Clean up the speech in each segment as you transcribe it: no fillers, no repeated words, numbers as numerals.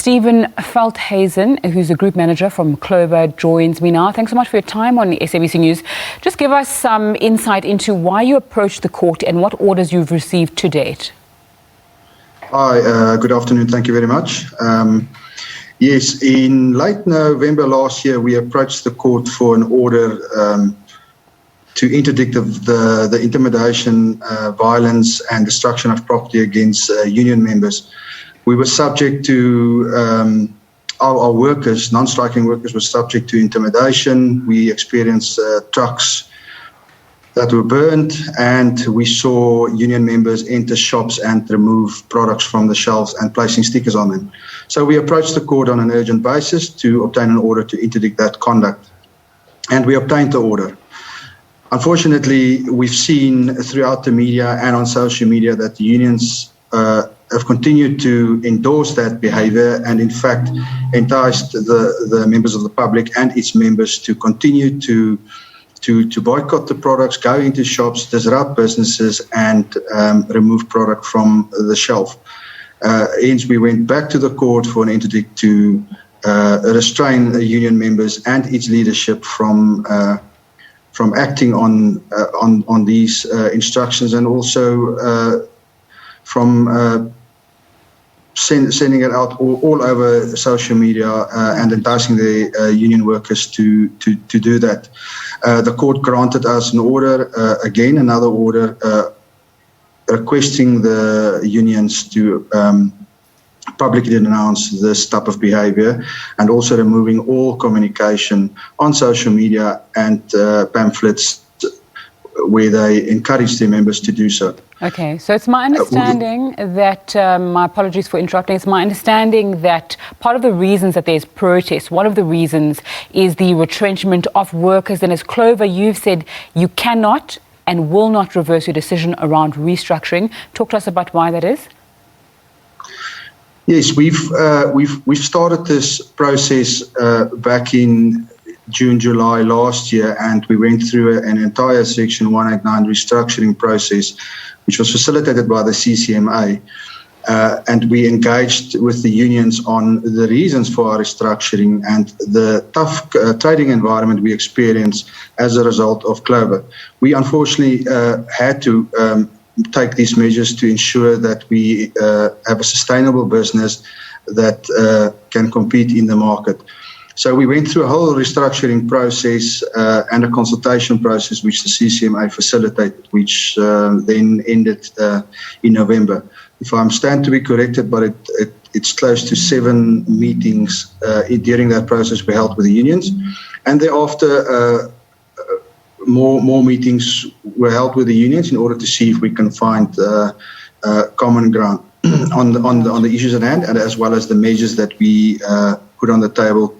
Stephen Velthuysen, who's a group manager from Clover, joins me now. Thanks so much for your time on SABC News. Just give us some insight into why you approached the court and what orders you've received to date. Hi, good afternoon. Thank you very much. Yes, in late November last year, we approached the court for an order to interdict the intimidation, violence and destruction of property against union members. We were subject to, our workers, non-striking workers, were subject to intimidation. We experienced trucks that were burned, and we saw union members enter shops and remove products from the shelves and placing stickers on them. So we approached the court on an urgent basis to obtain an order to interdict that conduct. And we obtained the order. Unfortunately, we've seen throughout the media and on social media that the unions have continued to endorse that behavior and in fact enticed the members of the public and its members to continue to boycott the products, go into shops, disrupt businesses and remove product from the shelf. Hence, we went back to the court for an interdict to restrain the union members and its leadership from acting on these instructions, and also from sending it out all over social media and enticing the union workers to do that. The court granted us an order, again another order, requesting the unions to publicly denounce this type of behavior, and also removing all communication on social media and pamphlets where they encourage their members to do so. Okay, so it's my understanding that, my apologies for interrupting, it's my understanding that part of the reasons that there's protest, one of the reasons is the retrenchment of workers. And as Clover, you've said you cannot and will not reverse your decision around restructuring. Talk to us about why that is. Yes, we've started this process back in June, July last year, and we went through an entire Section 189 restructuring process, which was facilitated by the CCMA, and we engaged with the unions on the reasons for our restructuring and the tough trading environment we experienced as a result of Clover. We unfortunately had to take these measures to ensure that we have a sustainable business that can compete in the market. So we went through a whole restructuring process and a consultation process which the CCMA facilitated, which then ended in November. If I stand to be corrected, but it's close to 7 meetings during that process we held with the unions. And thereafter, more meetings were held with the unions in order to see if we can find common ground on the issues at hand, and as well as the measures that we put on the table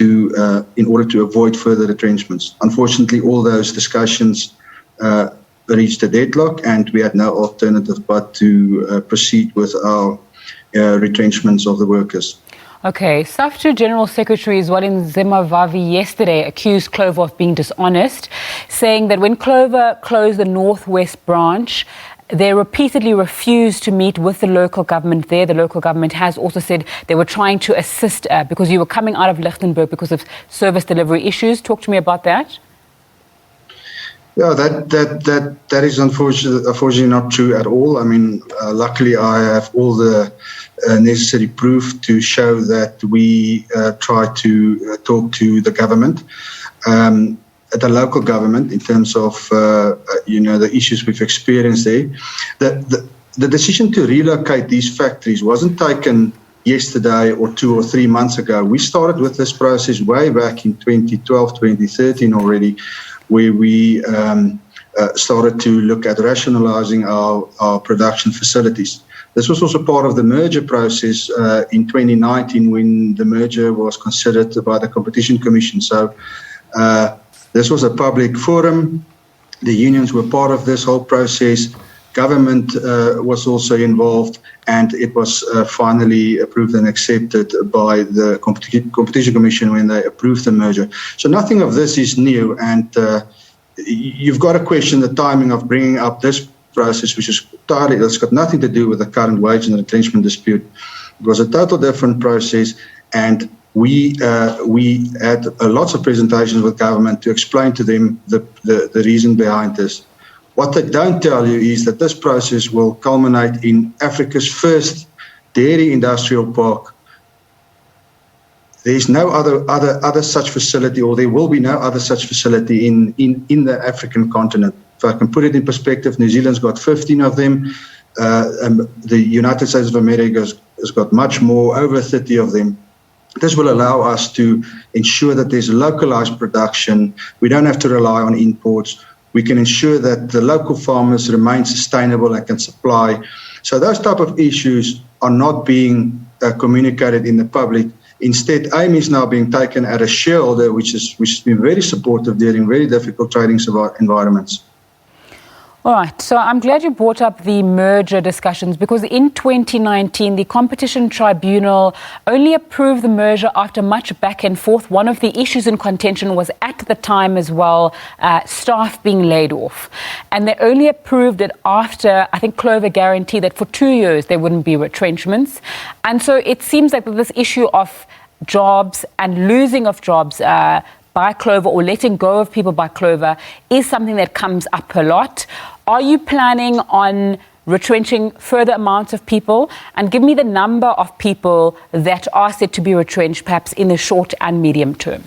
in order to avoid further retrenchments. Unfortunately, all those discussions reached a deadlock, and we had no alternative but to proceed with our retrenchments of the workers. Okay, SAFTU General Secretary Zwelin Zimavavi yesterday accused Clover of being dishonest, saying that when Clover closed the Northwest branch, they repeatedly refused to meet with the local government there. The local government has also said they were trying to assist because you were coming out of Lichtenburg because of service delivery issues. Talk to me about that. Yeah, that is unfortunately not true at all. I mean, luckily I have all the necessary proof to show that we try to talk to the government, the local government, in terms of the issues we've experienced there. The decision to relocate these factories wasn't taken yesterday or 2 or 3 months ago. We started with this process way back in 2012, 2013 already, where we started to look at rationalizing our production facilities. This was also part of the merger process in 2019 when the merger was considered by the Competition Commission. So this was a public forum. The unions were part of this whole process. Government was also involved, and it was finally approved and accepted by the Competition Commission when they approved the merger. So nothing of this is new, and you've got to question the timing of bringing up this process, which is entirely, it's got nothing to do with the current wage and retrenchment dispute. It was a total different process, and we had lots of presentations with government to explain to them the reason behind this. What they don't tell you is that this process will culminate in Africa's first dairy industrial park. There's no other such facility, or there will be no other such facility in the African continent. If I can put it in perspective, New Zealand's got 15 of them. The United States of America has got much more, over 30 of them. This will allow us to ensure that there's localized production. We don't have to rely on imports. We can ensure that the local farmers remain sustainable and can supply. So those type of issues are not being communicated in the public. Instead, AIM is now being taken at a shareholder, which has been very supportive during very difficult trading environments. All right, so I'm glad you brought up the merger discussions, because in 2019, the Competition Tribunal only approved the merger after much back and forth. One of the issues in contention was, at the time as well, staff being laid off. And they only approved it after, I think, Clover guaranteed that for 2 years there wouldn't be retrenchments. And so it seems like this issue of jobs and losing of jobs by Clover, or letting go of people by Clover, is something that comes up a lot. Are you planning on retrenching further amounts of people? And give me the number of people that are set to be retrenched, perhaps in the short and medium term.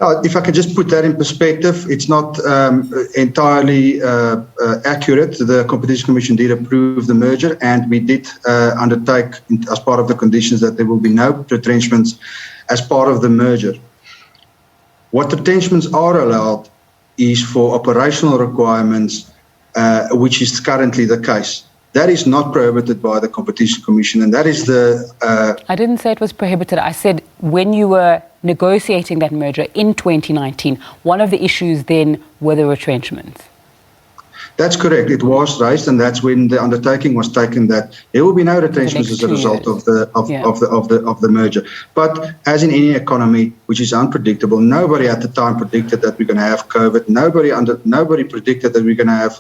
If I can just put that in perspective, it's not entirely accurate. The Competition Commission did approve the merger, and we did undertake, as part of the conditions, that there will be no retrenchments as part of the merger. What retrenchments are allowed is for operational requirements, which is currently the case. That is not prohibited by the Competition Commission, and that is the... I didn't say it was prohibited. I said when you were negotiating that merger in 2019, one of the issues then were the retrenchments. That's correct. It was raised, and that's when the undertaking was taken that there will be no retrenchments as a result of the merger. But as in any economy, which is unpredictable, nobody at the time predicted that we're going to have COVID. Nobody predicted that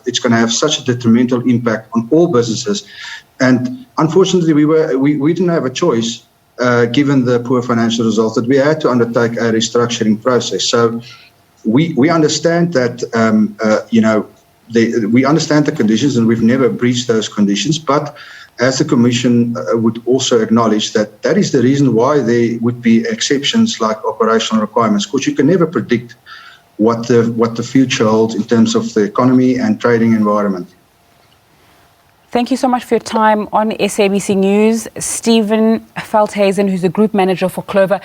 it's going to have such a detrimental impact on all businesses. And unfortunately, we didn't have a choice, given the poor financial results, that we had to undertake a restructuring process. So we understand that we understand the conditions, and we've never breached those conditions. But as the Commission would also acknowledge that is the reason why there would be exceptions like operational requirements, because you can never predict what the future holds in terms of the economy and trading environment. Thank you so much for your time on SABC News. Stephen Velthuysen, who's the Group Manager for Clover.